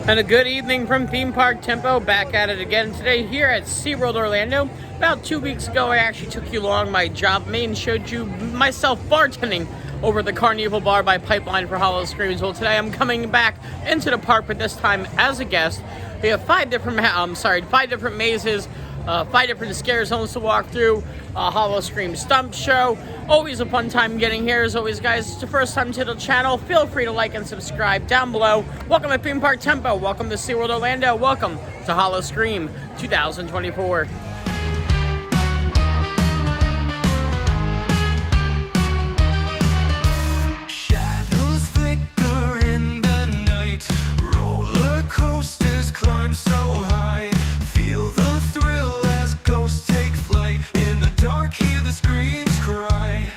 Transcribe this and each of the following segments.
And a good evening from Theme Park Tempo, back at it again today here at SeaWorld Orlando. About 2 weeks ago, I actually took you along my job main, showed you myself bartending over the Carnival Bar by Pipeline for Howl-O-Scream. Well, today I'm coming back into the park, but this time as a guest. We have five different mazes, 5 different scare zones to walk through, Howl-O-Scream Stump Show. Always a fun time getting here. As always, guys, it's the first time to the channel. Feel free to like and subscribe down below. Welcome to Theme Park Tempo. Welcome to SeaWorld Orlando. Welcome to Howl-O-Scream 2024. Shadows flicker in the night. Roller coasters climb so high. Feel the thrill as ghosts take flight. In the dark, hear the screams cry.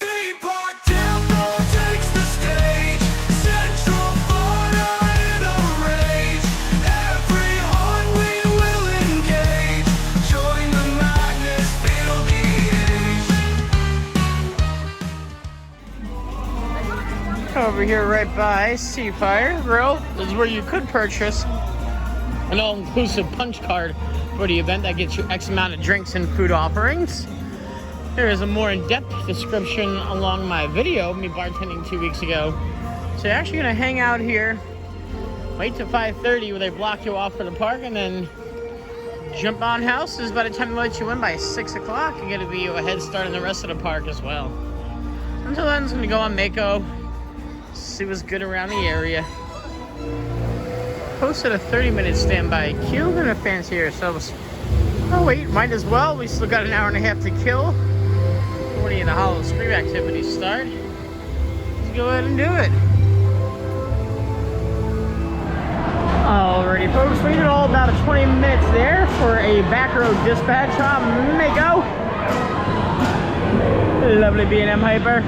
Theme Park Tempo takes the stage. Central Florida in a rage. Every heart we will engage. Join the madness, feel the age. Over here right by Seafire Grill is where you could purchase an all-inclusive punch card for the event that gets you X amount of drinks and food offerings. There is a more in-depth description along my video of me bartending 2 weeks ago. So you're actually going to hang out here, wait till 5:30 where they block you off for the park, and then jump on houses by the time they let you in by 6 o'clock. You're going to be a head start in the rest of the park as well. Until then, I'm going to go on Mako, see what's good around the area. Posted a 30-minute standby queue. We're gonna fancy ourselves. Oh wait, might as well. We still got an hour and a half to kill before any of the Howl-O-Scream activities start. Let's go ahead and do it. Alrighty, folks, we did all about 20 minutes there for a back row dispatch on Mako. Lovely B&M Hyper.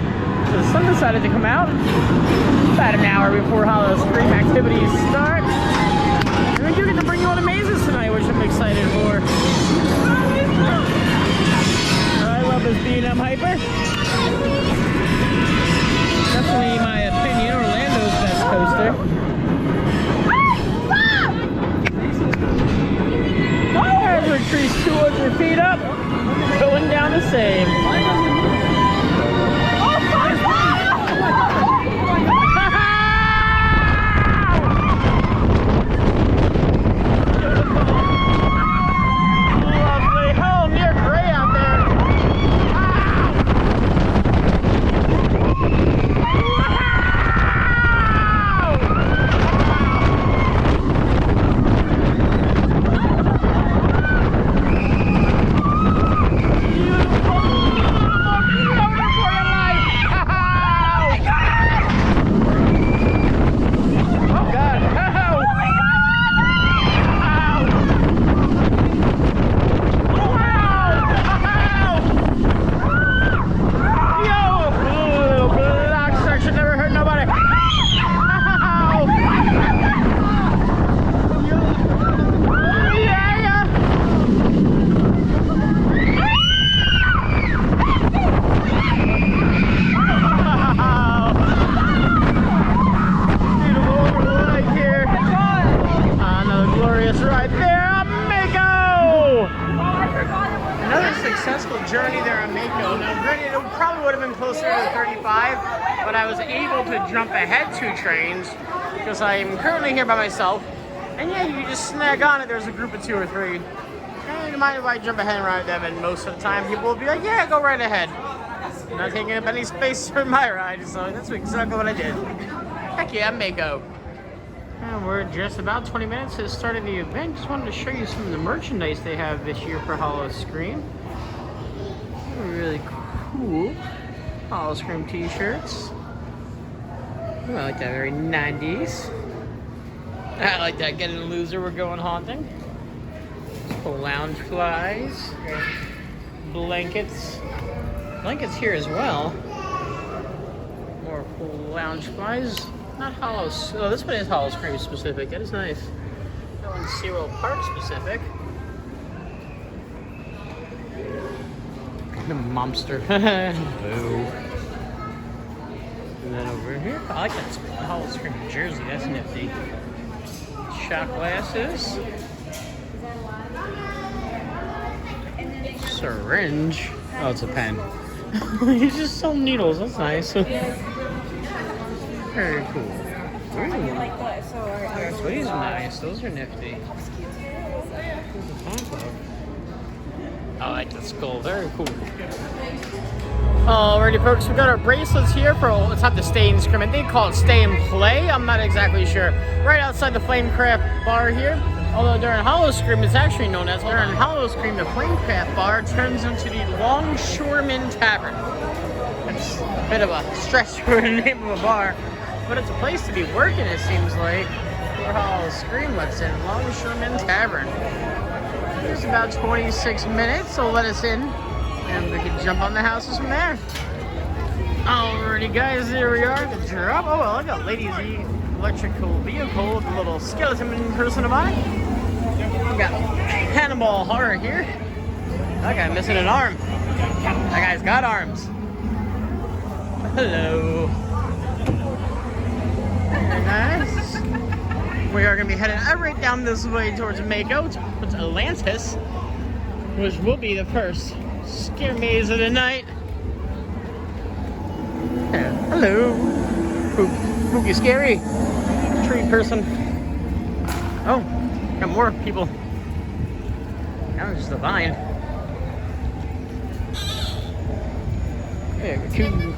So the sun decided to come out about an hour before Howl-O-Scream activities start. And we do get to bring you all the mazes tonight, which I'm excited for. I love this B&M Hyper. Definitely, in my opinion, Orlando's best coaster. As we increase 200 feet up, going down the same. Successful journey there on Mako. Now, granted, it probably would have been closer to 35, but I was able to jump ahead 2 trains because I'm currently here by myself. And yeah, you just snag on it. There's a group of 2 or 3. I don't mind if I jump ahead and ride them, and most of the time people will be like, yeah, go right ahead. I'm not taking up any space for my ride, so that's exactly what I did. Heck yeah, I'm Mako. And we're just about 20 minutes to the start of the event. Just wanted to show you some of the merchandise they have this year for Howl-O-Scream. Really cool Howl-O-Scream t-shirts. I like that, very 90s. I like that, getting a loser, we're going haunting. Cool lounge flies. Blankets. Blankets here as well. More cool lounge flies. Not oh, this one is Howl-O-Scream specific. That is nice. That one's SeaWorld Park specific. The monster. Boo. And then over here, I like that Howl-O-Scream jersey. That's nifty. shot glasses. Syringe. Oh, it's a pen. He's just selling needles. That's nice. Very cool. Ooh. So these are nice. Those are nifty. I like the skull. Very cool. Alrighty, folks. We got our bracelets here for. It's not the Stay and Scream. I think they call it Stay and Play. I'm not exactly sure. Right outside the Flamecraft bar here. Although during Howl-O-Scream, it's actually known as. During Howl-O-Scream, the Flamecraft bar turns into the Sherman Tavern. It's a bit of a stretch for the name of a bar, but it's a place to be working, it seems like. For Howl-O-Scream, let's in Sherman Tavern. There's about 26 minutes, so let us in, and we can jump on the houses from there. Alrighty, guys, here we are. The drop. Oh, well, I got Lady Z electrical vehicle with a little skeleton person of mine. We got Cannonball Horror here. That guy missing an arm. That guy's got arms. Hello. Very nice. We are going to be heading right down this way towards Mako, towards Atlantis, which will be the first scare maze of the night. Yeah. Hello. Spooky scary. Tree person. Oh, got more people. That was just a vine. Yeah, cool.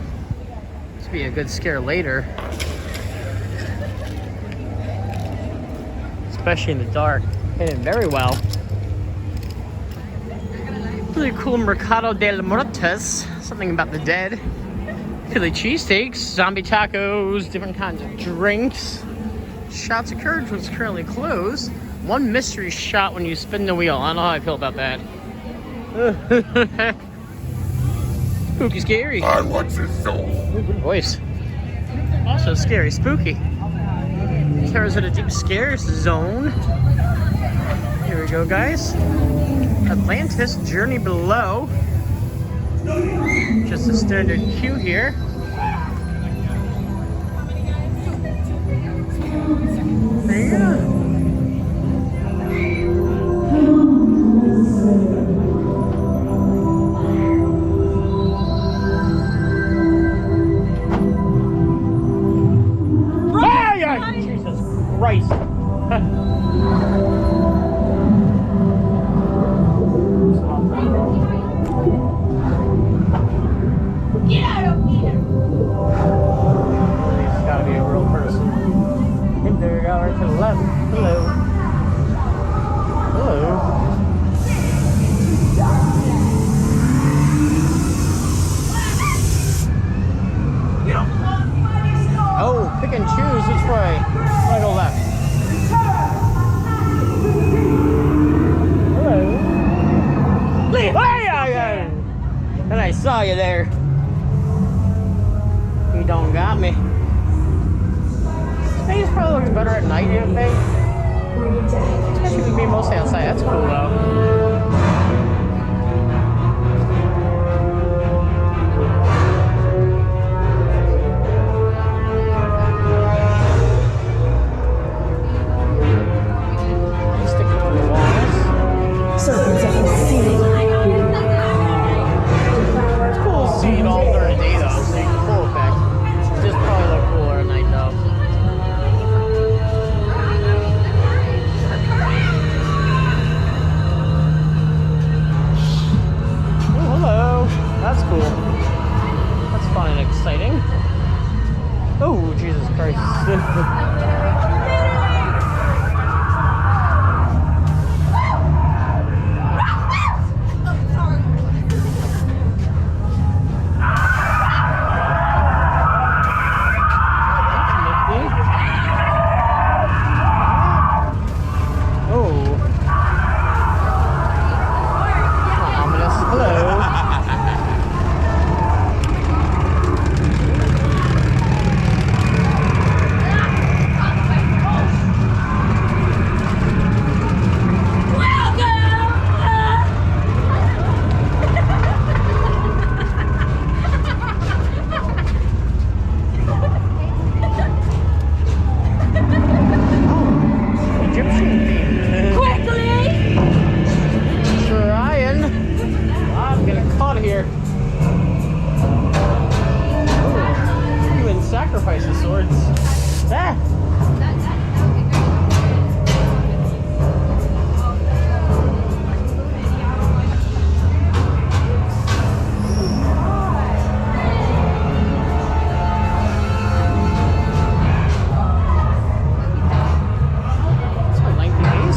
This will be a good scare later. Especially in the dark. Hidden very well. Really cool Mercado de Muertos. Something about the dead. Philly cheesesteaks, zombie tacos, different kinds of drinks. Shots of Courage was currently closed. One mystery shot when you spin the wheel. I don't know how I feel about that. Spooky scary. I want your soul. Ooh, good voice. Also scary spooky. Terrors of the Deep Scares zone. Here we go, guys. Atlantis, Journey Below. Just a standard queue here. There you go. Jesus Christ. Get out of here! He's gotta be a real person. And there we go, right to the left. Hello. Hello. Oh, pick and choose which way. Right or left. Hello. Hey! And I saw you there. You don't got me. Space probably looks better at night, you think? Especially with me mostly outside. That's cool though. Quickly! Trying. I'm getting caught here. Ooh, even sacrifice the swords. Ah!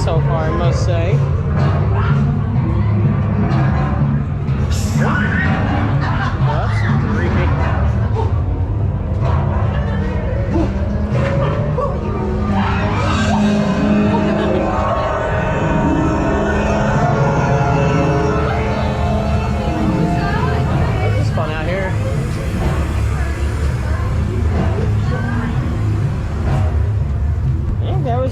So far, I must say. That's creepy. This is fun out here.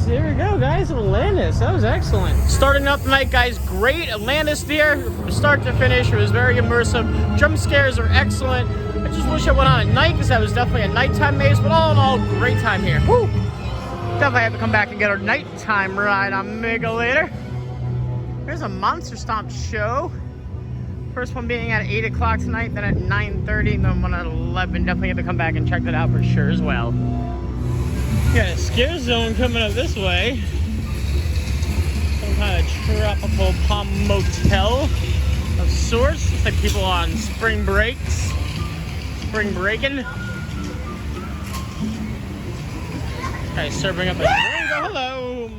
There we go, guys. Atlantis. That was excellent. Starting up the night, guys. Great Atlantis there from start to finish. It was very immersive. Jump scares are excellent. I just wish I went on at night because that was definitely a nighttime maze. But all in all, great time here. Woo! Definitely have to come back and get our nighttime ride on Mega later. There's a Monster Stomp show. First one being at 8 o'clock tonight, then at 9:30, and then one at 11. Definitely have to come back and check that out for sure as well. Got a scare zone coming up this way. Some kind of tropical palm motel of sorts. Looks like people on spring breaks. Spring breaking. Guys serving up a drink. Oh, hello.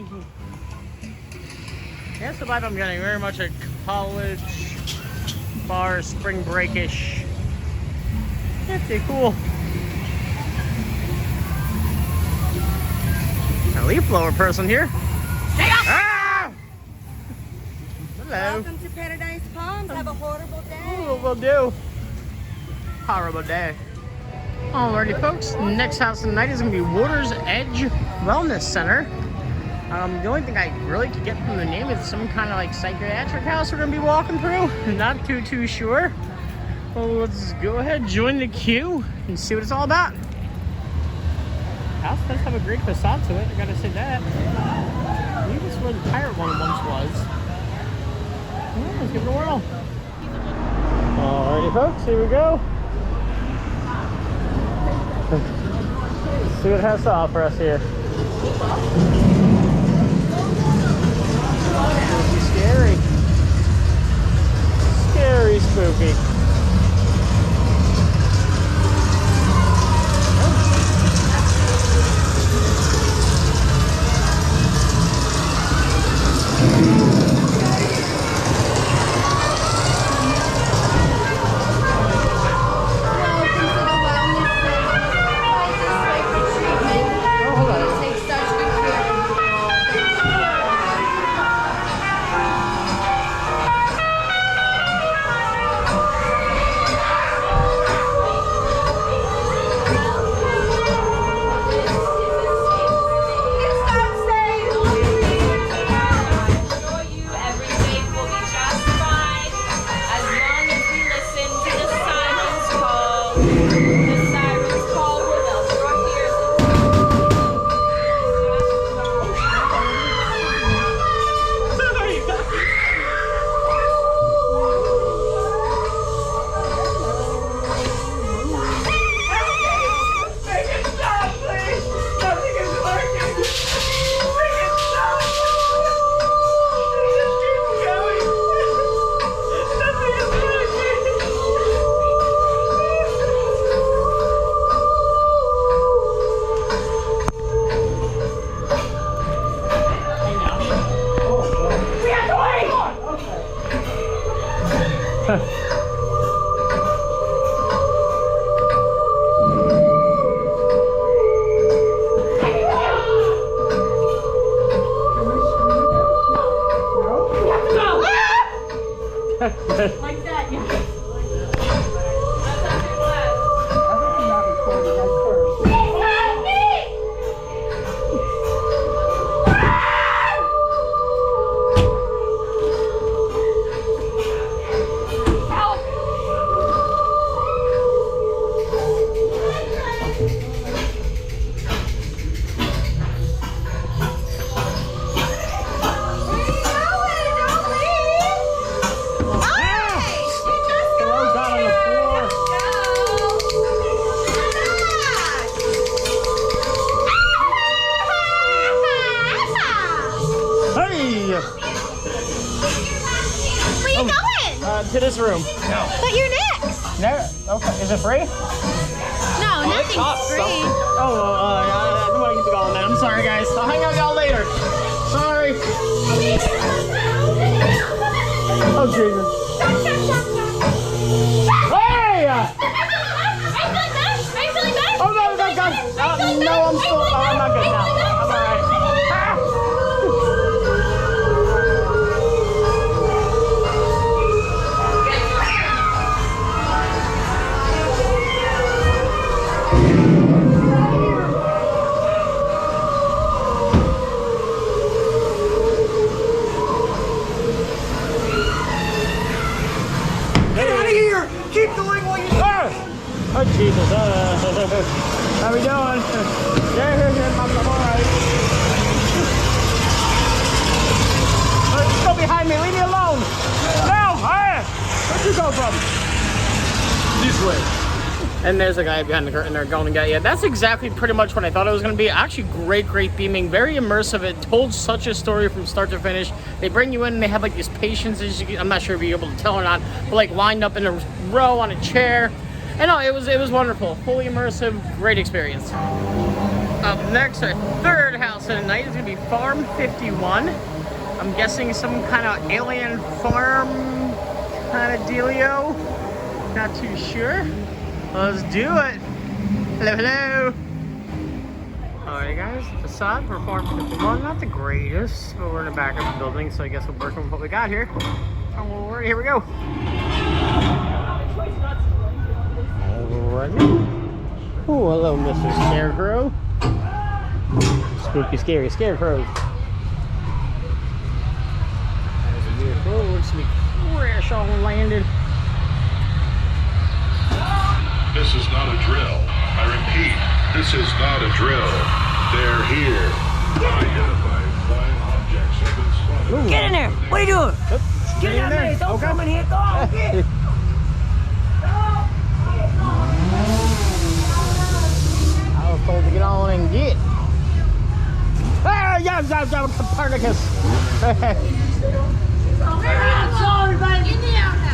That's the vibe I'm getting. Very much a college bar, spring break-ish. That's pretty cool. A leaf blower person here. Ah! Hello. Welcome to Paradise Palms. Have a horrible day. Ooh, will do. Horrible day. Alrighty, folks. Next house tonight is going to be Water's Edge Wellness Center. The only thing I really could get from the name is some kind of like psychiatric house we're going to be walking through. Not too sure. Well, let's go ahead, join the queue, and see what it's all about. House does have a great facade to it, I gotta say that. I believe this is where the pirate one once was. Well, let's give it a whirl. Alrighty, folks, here we go. Let's see what it has to offer us here. Spooky, scary. Scary, spooky. Hey! Where you going? To this room. But you're next. No? Okay. Is it free? No, nothing's free. Oh, well, I don't want to keep it going then. I'm sorry, guys. I'll hang out with y'all later. Sorry. Oh, Jesus. Hey! Oh, no, no, God. No, I'm still. Oh, I'm not good now. I'm alright. Keep doing what you do. Oh, Jesus. How we doing? Yeah, I'm alright. Go behind me. Leave me alone. No. Where'd you go from? This way. And there's a guy behind the curtain there going to get you. That's exactly pretty much what I thought it was going to be. Actually, great theming. Very immersive. It told such a story from start to finish. They bring you in and they have like these patients. I'm not sure if you're able to tell or not, but like lined up in a row on a chair. And no, it was wonderful. Fully immersive. Great experience. Up next, our third house of the night is going to be Farm 51. I'm guessing some kind of alien farm kind of dealio. Not too sure. Let's do it. Hello, hello. Alright guys, the facade for Farm 51, not the greatest, but we're in the back of the building, so I guess we're working with what we got here. Alright, here we go. Alright. Oh, hello, Mr. Scarecrow. Spooky, scary Scarecrow. There's a vehicle, looks to be crash on landed. This is not a drill. I repeat, this is not a drill. They're here. Unidentified flying objects have been spotted. Get in there. What are you doing? Get in there. Don't come in here. Go on. Get. I was told to get on and get. Ah, yeah, Copernicus. Sorry, buddy. In the outhouse.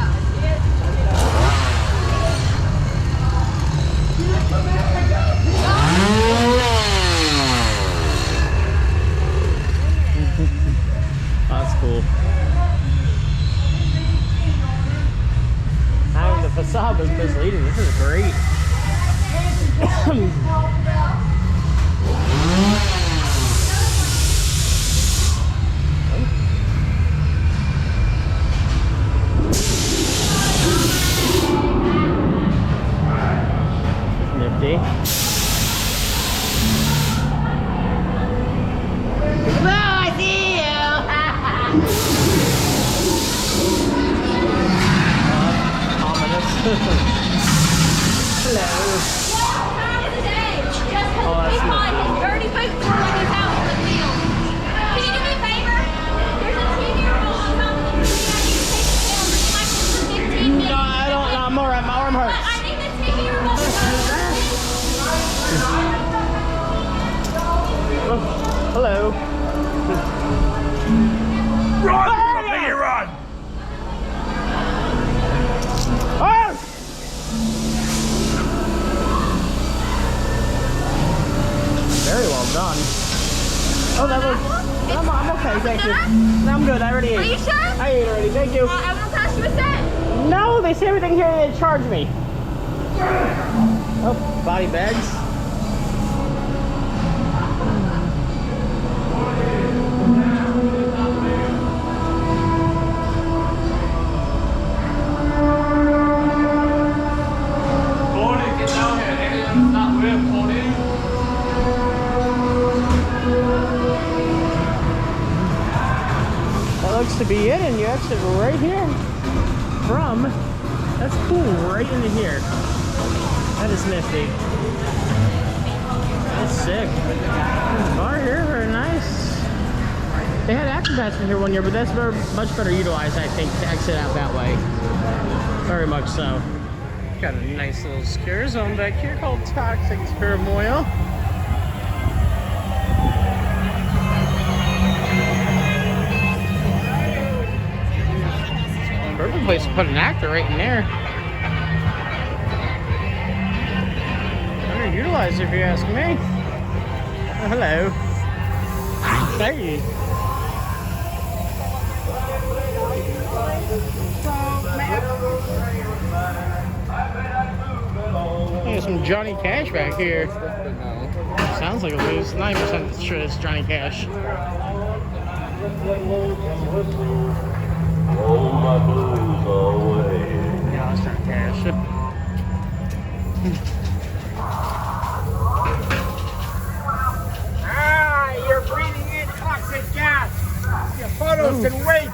That's cool. I mean, the facade was misleading. This is great. Nifty. Hello. Oh, that's nifty. Dirty boots are in his house in the field. Can you do me a favor? There's a TV remote on top of the tree. I need to take it down. It's like for 15 minutes. No, I don't. No, I'm alright. My arm hurts. I need the TV remote. Oh, hello. Run! Make it run! Oh! Very well done. Oh, that was. I'm okay, thank you. No, I'm good. I already ate. Are you sure? I ate already. Thank you. I won't cost you a cent. No, they say everything here. They charge me. Oh, body bags. That looks to be it, and you exit right here from. That's cool, right into here. That is nifty. That's sick. Bar here, very nice. They had acrobats in here one year, but that's much better utilized, I think, to exit out that way. Very much so. Got a nice little scare zone back here called Toxic Turmoil. perfect place to put an actor right in there. Underutilized if you ask me. Oh, hello. Hey. There's some Johnny Cash back here. Sounds like at least 9% sure it's Johnny Cash. Roll my blues away. Yeah, it's Johnny Cash. You're breathing in toxic gas. Your photos can wait.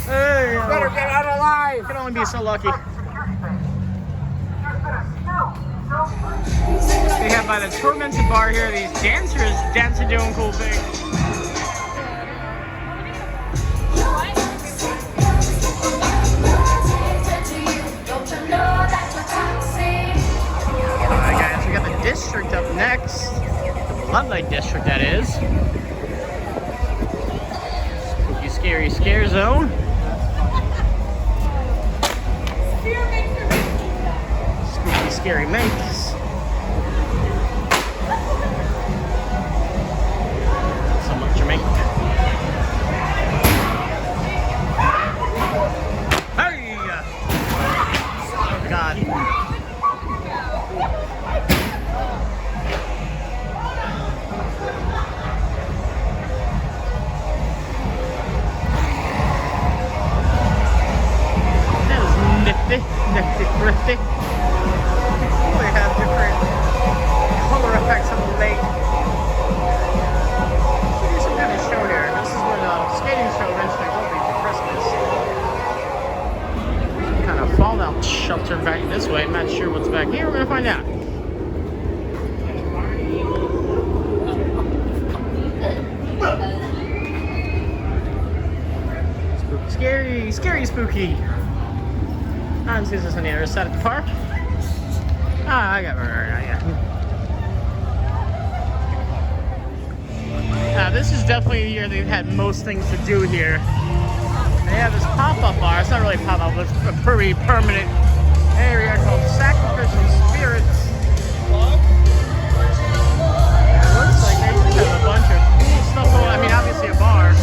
Hey, You better get out alive. can only be so lucky. They have by the Tormented Bar here these dancers dancing, doing cool things. Alright guys, we got the district up next. The Bloodlight District, that is. Spooky, scary, scare zone. Spooky, scary makes. So much Jamaica. Hey! Oh God. Nifty, thrifty. They have different color effects on the lake. Should do some kind of show here. This is when a skating show eventually will be for Christmas. Some kind of fallout shelter back this way. I'm not sure what's back here. We're gonna find out. Spooky, scary, scary, spooky. Let's see if there's on the other side of the park. Ah, I got this is definitely the year they've had most things to do here. They have this pop-up bar. It's not really a pop-up, but it's a pretty permanent area called Sacrificial Spirits. It looks like they just have a bunch of cool stuff going on. I mean, obviously a bar.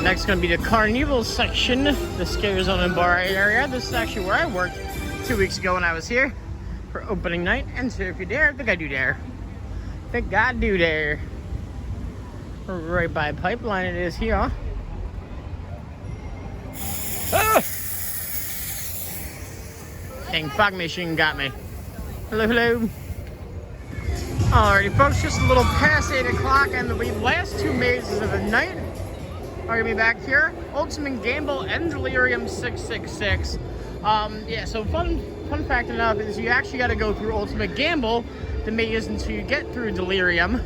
Next is going to be the Carnival section, the Scare Zone and Bar area. This is actually where I worked 2 weeks ago when I was here for opening night. And so if you dare, I think I do dare. I think I do dare. Right by Pipeline it is here. Ah! Dang, fog machine got me. Hello, hello. Alrighty folks, just a little past 8 o'clock and the last two mazes of the night are gonna be back here. Ultimate Gamble and Delirium 666. Yeah, so fun fact enough is you actually gotta go through Ultimate Gamble, the maze, until you get through Delirium.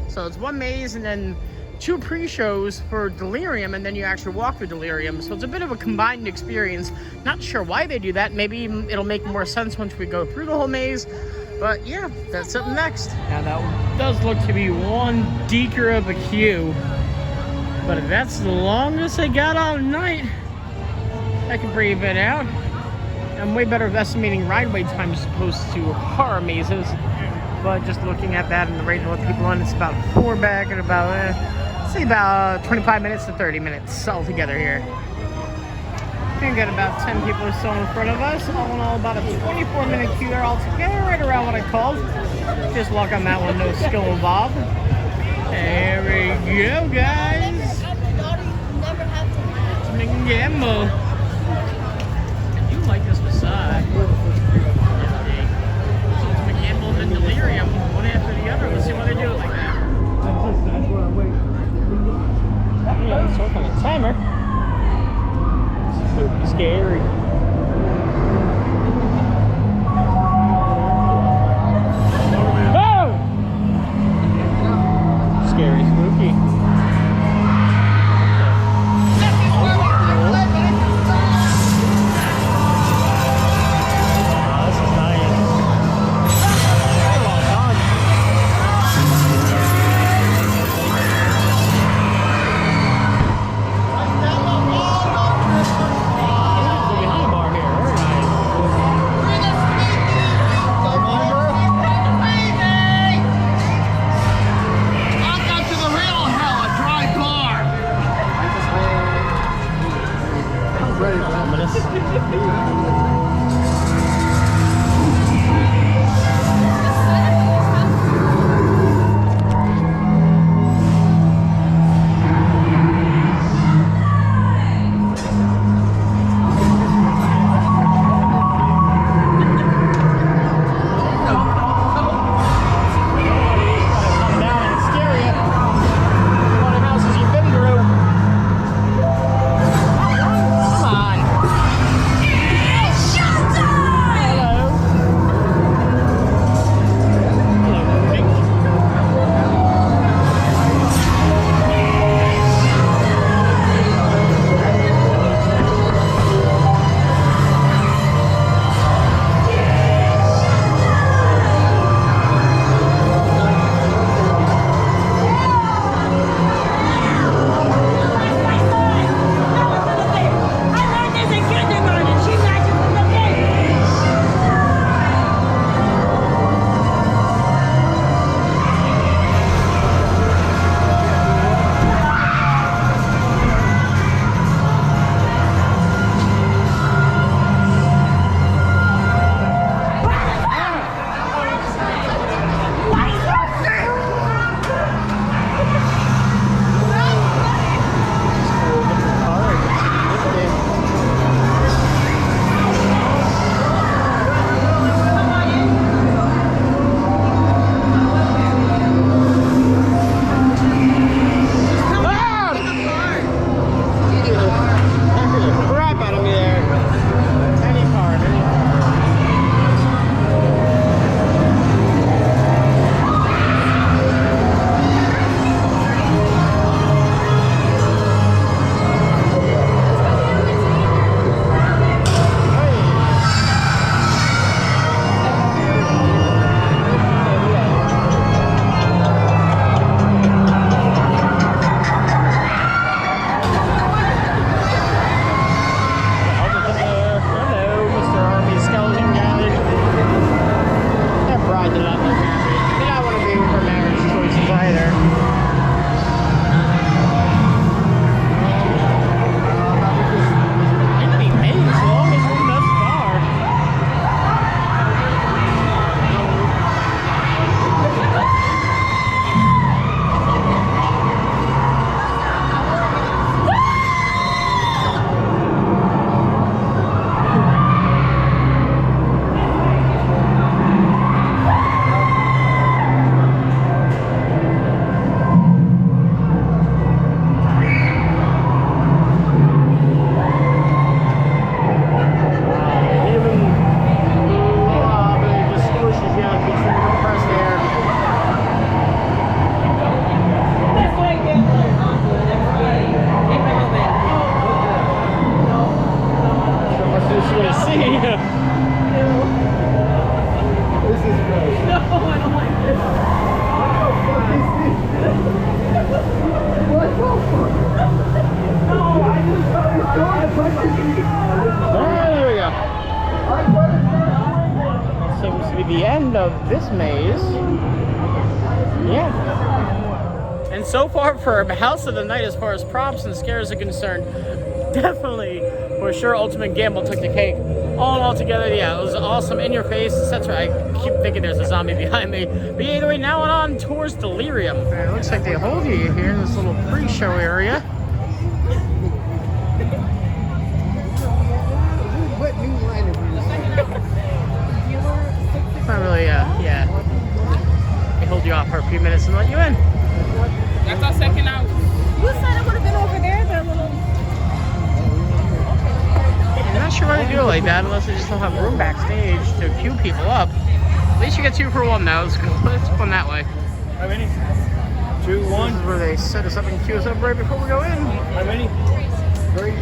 So it's one maze and then 2 pre-shows for Delirium, and then you actually walk through Delirium. So it's a bit of a combined experience. Not sure why they do that. Maybe it'll make more sense once we go through the whole maze. But yeah, that's up next. Now that does look to be one deeker of a queue. But if that's the longest I got all night, I can breathe it out. I'm way better at estimating ride wait time as opposed to horror mazes. But just looking at that and the rate of what people on, it's about 4 back and about, say about 25 minutes to 30 minutes altogether here. think got about 10 people or so in front of us. All in all, about a 24-minute queue there altogether, right around what I called. Just luck on that one, no skill involved. There we go, guys. Gamble. I do like this facade. Ultimate Gamble and Delirium, one after the other. Let's see why they do it like that. Yeah, let's work on the timer. Spooky, scary. Oh! Scary, spooky. the end of this maze. Yeah. And so far for House of the Night, as far as props and scares are concerned, definitely For sure, Ultimate Gamble took the cake. All in all together, yeah, it was awesome. In your face, etc. I keep thinking there's a zombie behind me. But either way, now on towards Delirium. It looks like they hold you here in this little pre-show area. What new line of It's not really, yeah. They hold you off for a few minutes and let you in. That's our second out. You said it would have been over there, the little... I'm not sure why they do it like that unless they just don't have room backstage to queue people up. At least you get 2 for 1 now. It's fun that way. How many? 2, 1. This is where they set us up and queue us up right before we go in. How many? 3.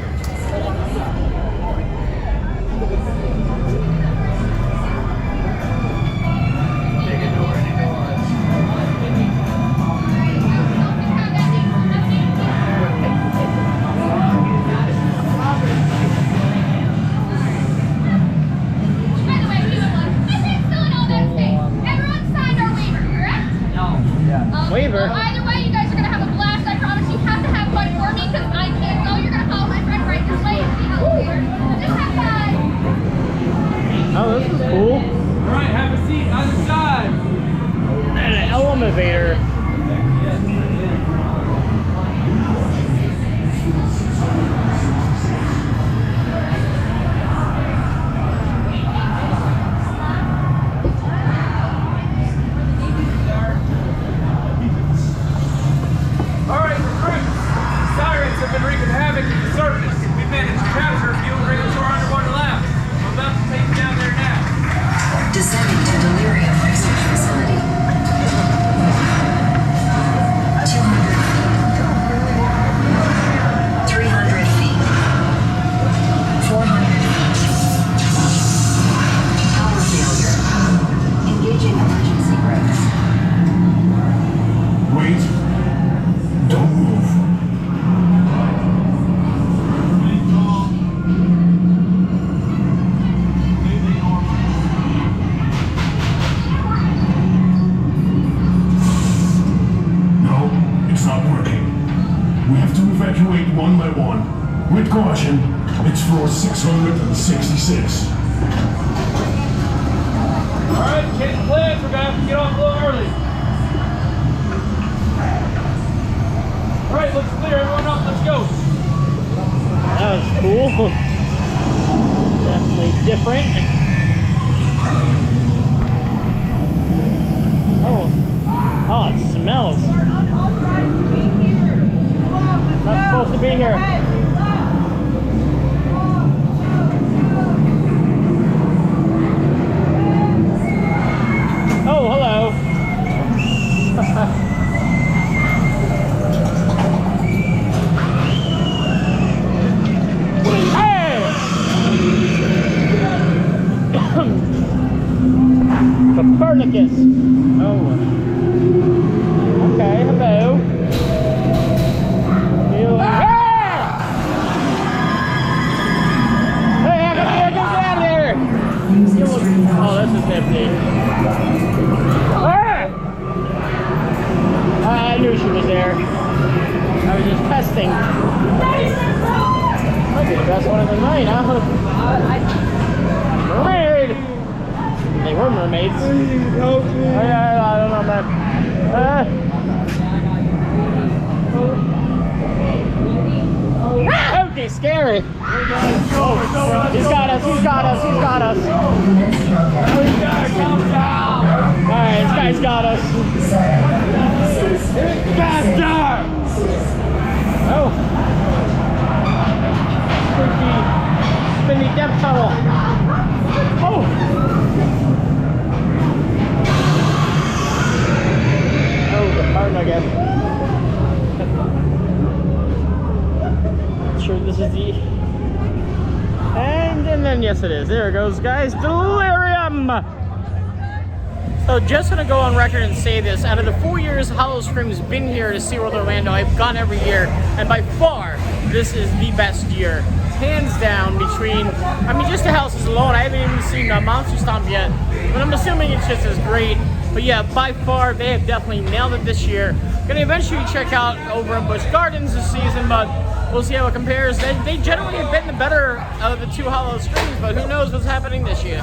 Waiver? Either way, you guys are going to have a blast. I promise you have to have fun for me because I can't go. You're going to follow my friend right this way and see how it's here. Just have fun. Oh, this is cool. All right, have a seat on the side. And an elevator. All right, recruits. Sirens have been wreaking havoc at the surface. We managed to capture a few and bring them to our underwater lab. I'm about to take you down there now. Descending to Delirium Research Facility. 200 feet. 300 feet. 400 feet. Power failure. Engaging emergency brakes. Wait. Don't move. No, it's not working. We have to evacuate one by one. With caution, it's floor 666. All right, change the plans. We're going to have to get off a little early. All right, looks clear. Everyone up. Let's go. That was cool. Definitely different. Oh, it smells. Not supposed to be here. Oh, hello. Copernicus. Oh. Okay, hello. Hey, how come you get out of there? Oh, this is empty. I knew she was there. I was just testing. Might be the best one of the night, huh? Mermaid! They were mermaids. Oh, yeah, I don't know, man. Okay, scary. Oh, he's got us, he's got us, he's got us. Alright, this guy's got us. Faster! Oh. Spinny depth tunnel. Oh! Oh, the part, I guess. Not sure this is the... And then, yes it is. There it goes, guys. Delirium! So just gonna go on record and say this. Out of the 4 years Howl-O-Scream's been here to SeaWorld Orlando, I've gone every year, and by far, this is the best year. Hands down between, I mean, just the houses alone. I haven't even seen Monster Stomp yet, but I'm assuming it's just as great. But yeah, by far, they have definitely nailed it this year. Gonna eventually check out over in Busch Gardens this season, but We'll see how it compares. They generally have been the better of the two Howl-O-Screams, but who knows what's happening this year.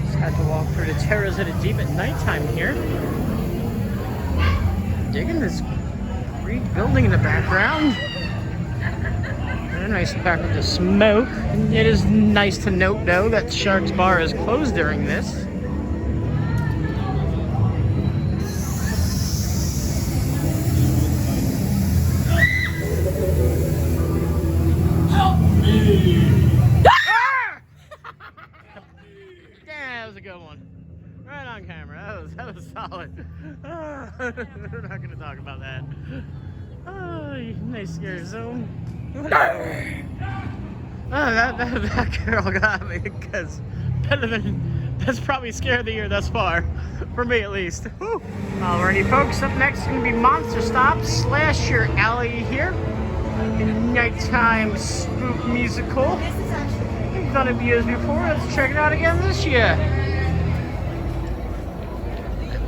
Just had to walk through the terrace at a deep at nighttime here. Digging this Greek building in the background. Very nice back with the smoke. It is nice to note, though, that Shark's Bar is closed during this. Good one. Right on camera. That was solid. We're not gonna talk about that. Oh, nice scare zone. That girl got me because that's probably scare of the year thus far, for me at least. Whew. Alrighty, folks. Up next is gonna be Monster Stop / your alley here. Nighttime spook musical. We've done it years before. Let's check it out again this year.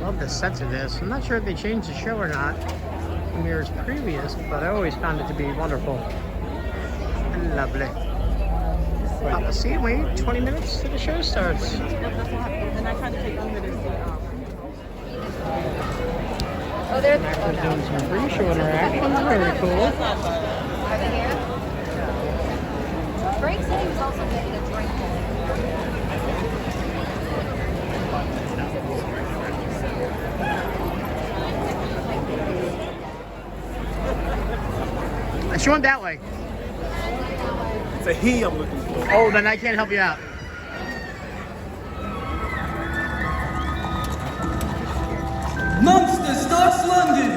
Love the sets of this. I'm not sure if they changed the show or not from years previous, but I always found it to be wonderful and lovely. I'll see you. Wait 20 minutes till the show starts. And I tried to take over this. Oh, they're Actors doing some pre-show interaction. Very cool. Are they here? Frank said he was also getting a drink. She went that way. It's a he I'm looking for. Oh, then I can't help you out. Monster starts London!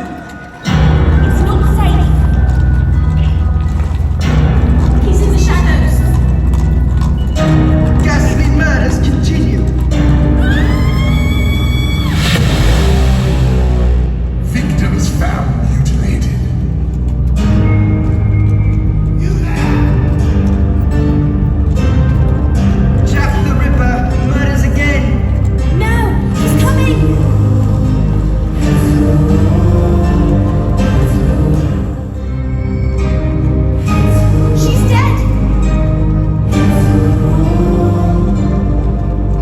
It's not safe. He's in the shadows. Ghastly murders continue. Victims found mutilated. Jack the Ripper murders again. No, he's coming. She's dead.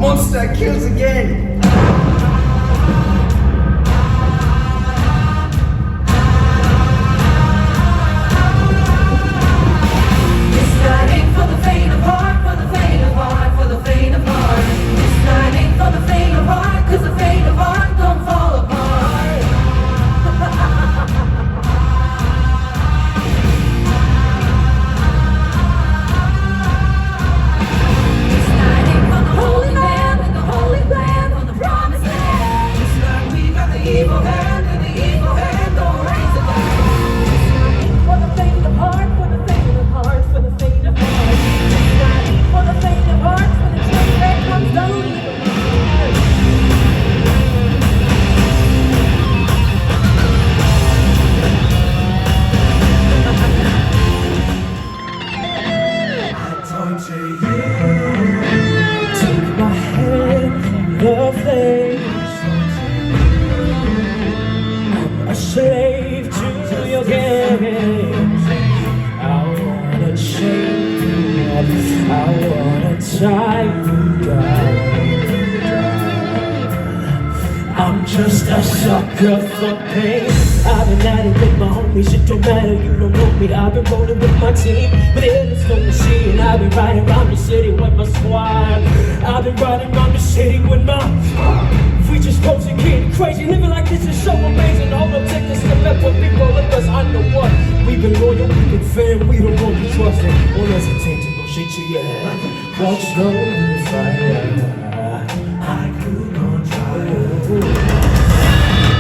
Monster kills again. This night ain't for the faint of heart, for the faint of heart, for the faint of heart. This night ain't for the faint of heart, 'cause the faint of heart don't fall apart. This night ain't for the holy man with the holy plan for the promised land. This night we got the evil hand, and the evil hand don't raise the glass. This night ain't for the faint of heart, for the faint of heart, for the faint of heart. This night ain't for the faint of heart, for the train that comes down to the Point to you. Take my hand, the flames. I'm a slave to your games. I wanna chain you up. I wanna tie you down. I'm just a sucker for pain. I've been at it with my homies, it don't matter, you don't know me. I've been rolling with my team, but it is no machine. I've been riding around the city with my squad. I've been riding around the city with my we just posing, getting crazy, living like this is so amazing. Hold up, take a step back when people look us, I know what. We've been loyal, we've been fair, we don't want to trust it. Won't hesitate to go shake to your head. Walk slow in the fire. I could not try.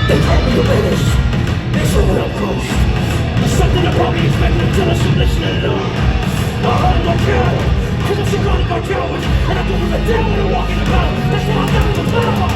They call me the latest. They show it up close. There's something I probably expect until I should listen alone. My heart don't care, 'cause I'm sick of my cowards. And I don't give a damn when I'm walking about. That's why I'm down with the power.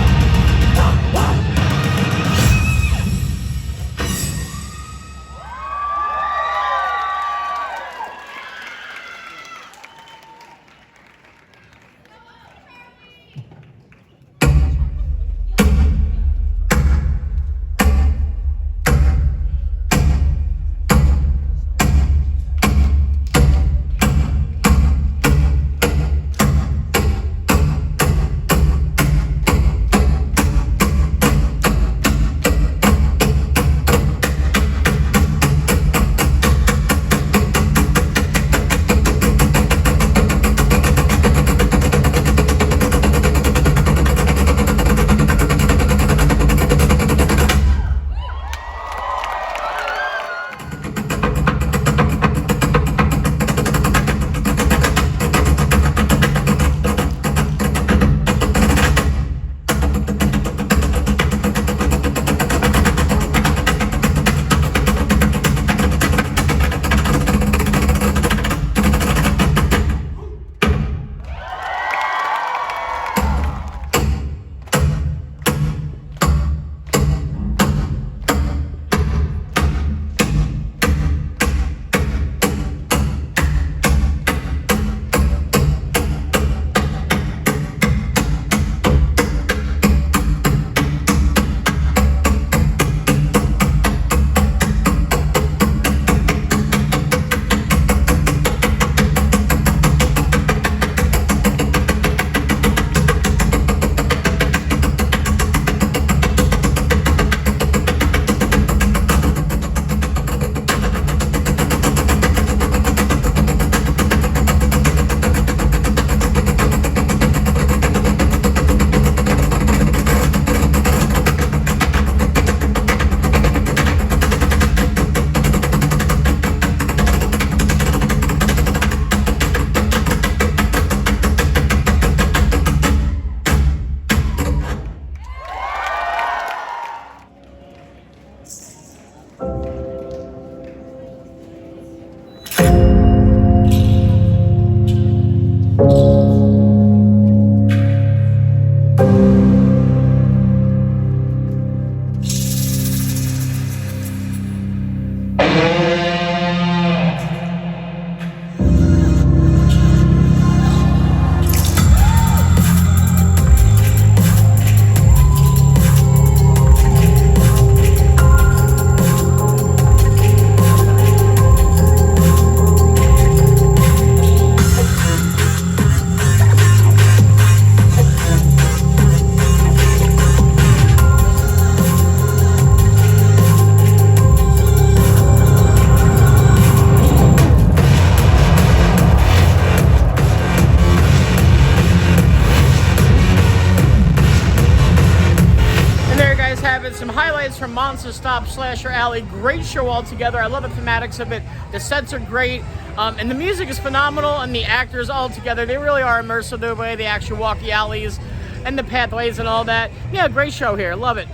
Monster Stop Slasher Alley. Great show altogether. I love the thematics of it. The sets are great. And the music is phenomenal, and the actors all together, they really are immersive the way they actually walk the alleys and the pathways and all that. Yeah, great show here. Love it.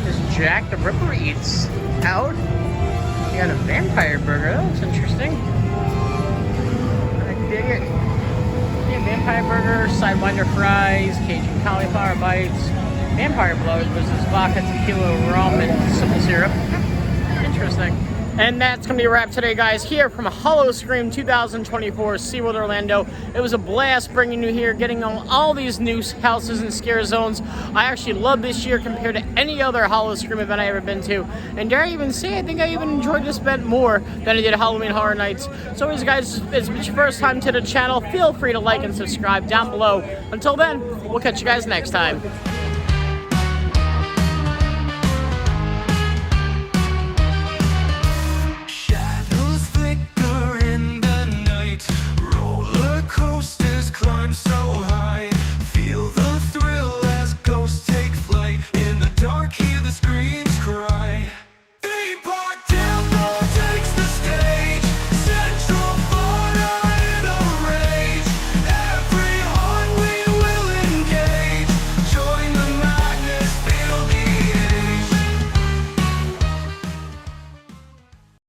This Jack the Ripper Eats out. You got a vampire burger. That looks interesting. I dig it. Yeah, vampire burger, sidewinder fries, Cajun cauliflower bites, vampire blood versus vodka, tequila, rum, and simple syrup. Interesting. And that's going to be a wrap today, guys, here from Howl-O-Scream 2024 SeaWorld Orlando. It was a blast bringing you here, getting on all these new houses and scare zones. I actually love this year compared to any other Howl-O-Scream event I've ever been to. And dare I even say, I think I even enjoyed this event more than I did Halloween Horror Nights. So anyways, guys, if it's your first time to the channel, feel free to like and subscribe down below. Until then, we'll catch you guys next time.